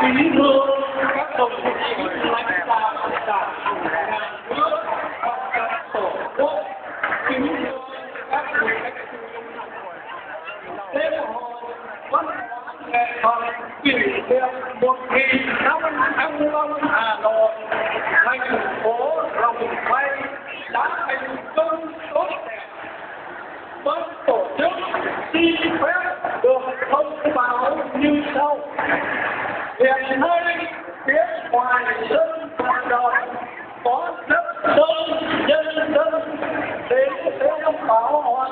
Kính thưa các đồng chí lãnh đạo đảng, nhà nước và các tổ quốc, kính thưa các vị khách lễ hội văn hóa nghệ thuật kỷ niệm 1055 Hà Nội, thành phố Rồng Bay đã thành công tốt đẹp. Ban tổ chức xin phép được thông báo như sau. Hiện nay, phía ngoài sân vận động có rất đông nhân dân đến xem pháo hoa.